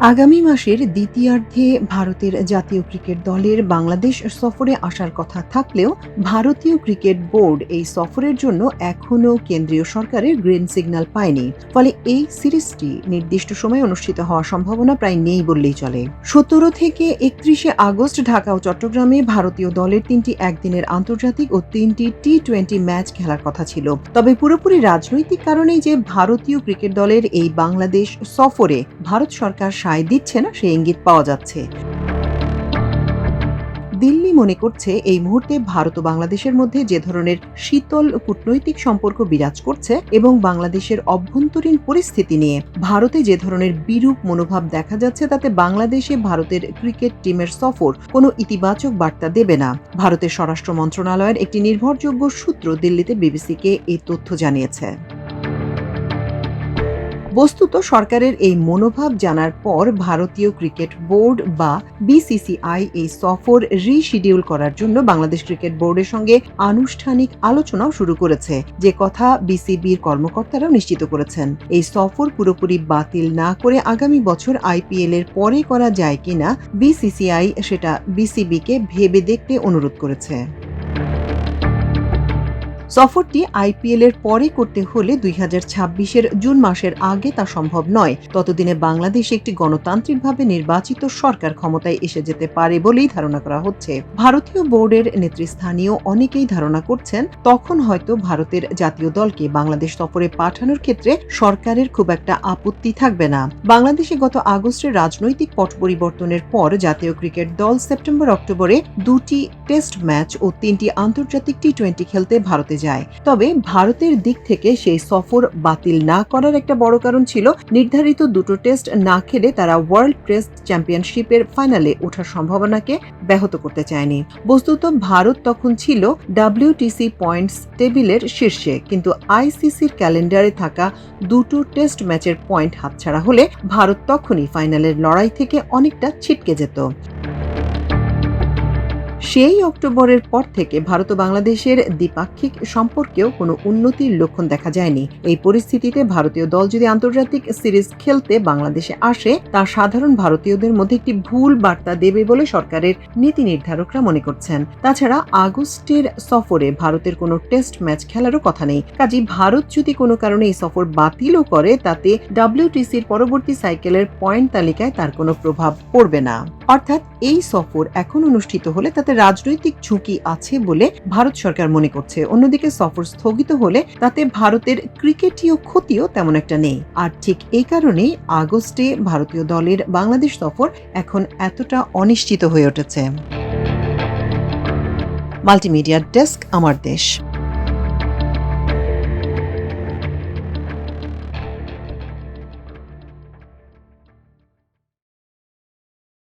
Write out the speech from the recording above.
আগামী মাসের দ্বিতীয়ার্ধে ভারতের জাতীয় ক্রিকেট দলের বাংলাদেশ সফরে আসার কথা থাকলেও ভারতীয় ক্রিকেট বোর্ড এই সফরের জন্য এখনও কেন্দ্রীয় সরকারের গ্রিন সিগন্যাল পায়নি। ফলে এই সিরিজটি নির্দিষ্ট সময়ে অনুষ্ঠিত হওয়ার সম্ভাবনা প্রায় নেই বললেই চলে। ১৭ থেকে ৩১ আগস্ট ঢাকা ও চট্টগ্রামে ভারতীয় দলের ৩টি একদিনের আন্তর্জাতিক ও ৩টি টি-20 ম্যাচ খেলার কথা ছিল। তবে পুরোপুরি রাজনৈতিক কারণেই যে ভারতীয় ক্রিকেট দলের এই বাংলাদেশ সফরে ভারত সরকার সায় দিচ্ছে না সেই ইঙ্গিত পাওয়া যাচ্ছে। দিল্লি মনে করছে এই মুহূর্তে ভারত ও বাংলাদেশের মধ্যে যে ধরনের শীতল কূটনৈতিক সম্পর্ক বিরাজ করছে এবং বাংলাদেশের অভ্যন্তরীণ পরিস্থিতি নিয়ে ভারতে যে ধরনের বিরূপ মনোভাব দেখা যাচ্ছে, তাতে বাংলাদেশে ভারতের ক্রিকেট টিমের সফর কোনো ইতিবাচক বার্তা দেবে না। ভারতের স্বরাষ্ট্র মন্ত্রণালয়ের একটি নির্ভরযোগ্য সূত্র দিল্লিতে বিবিসিকে এই তথ্য জানিয়েছে। বস্তুত সরকারের এই মনোভাব জানার পর ভারতীয় ক্রিকেট বোর্ড বা বিসিসিআই এই সফর রিশিডিউল করার জন্য বাংলাদেশ ক্রিকেট বোর্ডের সঙ্গে আনুষ্ঠানিক আলোচনাও শুরু করেছে, যে কথা বিসিবির কর্মকর্তারাও নিশ্চিত করেছেন। এই সফর পুরোপুরি বাতিল না করে আগামী বছর আইপিএল এর পরে করা যায় কিনা বিসিসিআই সেটা বিসিবিকে ভেবে দেখতে অনুরোধ করেছে। সফরটি আইপিএল এর পরে করতে হলে ২০২৬-এর জুন মাসের আগে তা সম্ভব নয়। ততদিনে বাংলাদেশে একটি গণতান্ত্রিকভাবে নির্বাচিত সরকার ক্ষমতায় এসে যেতে পারে বলেই ধারণা করা হচ্ছে। ভারতীয় বোর্ডের নেতৃস্থানীয় অনেকেই ধারণা করছেন তখন হয়তো ভারতের জাতীয় দলকে বাংলাদেশ সফরে পাঠানোর ক্ষেত্রে সরকারের খুব একটা আপত্তি থাকবে না। বাংলাদেশে গত আগস্টের রাজনৈতিক পট পরিবর্তনের পর জাতীয় ক্রিকেট দল সেপ্টেম্বর-অক্টোবরে ২টি টেস্ট ম্যাচ ও ৩টি আন্তর্জাতিক টি-20 খেলতে ভারতে যায়। তবে ভারতের দিক থেকে সেই সফর বাতিল না করার একটা বড় কারণ ছিল নির্ধারিত দুটো টেস্ট না খেলে তারা ওয়ার্ল্ড টেস্ট চ্যাম্পিয়নশিপের ফাইনালে ওঠার সম্ভাবনাকে ব্যাহত করতে চায়নি। বস্তুত ভারত তখন ছিল WTC পয়েন্টস টেবিলের শীর্ষে, কিন্তু আইসিসির ক্যালেন্ডারে থাকা দুটো টেস্ট ম্যাচের পয়েন্ট হাতছাড়া হলে ভারত তখনই ফাইনালের লড়াই থেকে অনেকটা ছিটকে যেত। সেই অক্টোবরের পর থেকে ভারত ও বাংলাদেশের দ্বিপাক্ষিক সম্পর্কেও কোনো উন্নতির লক্ষণ দেখা যায়নি। এই পরিস্থিতিতে ভারতীয় দল যদি আন্তর্জাতিক সিরিজ খেলতে বাংলাদেশে আসে, তা সাধারণ ভারতীয়দের মধ্যে একটি ভুল বার্তা দেবে বলে সরকারের নীতি নির্ধারকরা মনে করছেন। তাছাড়া আগস্টের সফরে ভারতের কোনো টেস্ট ম্যাচ খেলারও কথা নেই। কাজেই ভারত যদি কোনো কারণে এই সফর বাতিলও করে, তাতে WTCর পরবর্তী সাইকেলের পয়েন্ট তালিকায় তার কোনো প্রভাব পড়বে না। অর্থাৎ এই সফর এখন অনুষ্ঠিত হলে তাতে রাজনৈতিক ঝুঁকি আছে বলে ভারত সরকার মনে করছে। অন্যদিকে সফর স্থগিত হলে তাতে ভারতের ক্রিকেটীয় ক্ষতিও তেমন একটা নেই। আর ঠিক এই কারণেই আগস্টে ভারতীয় দলের বাংলাদেশ সফর এখন এতটা অনিশ্চিত হয়ে উঠেছে। মাল্টিমিডিয়া ডেস্ক, আমার দেশ।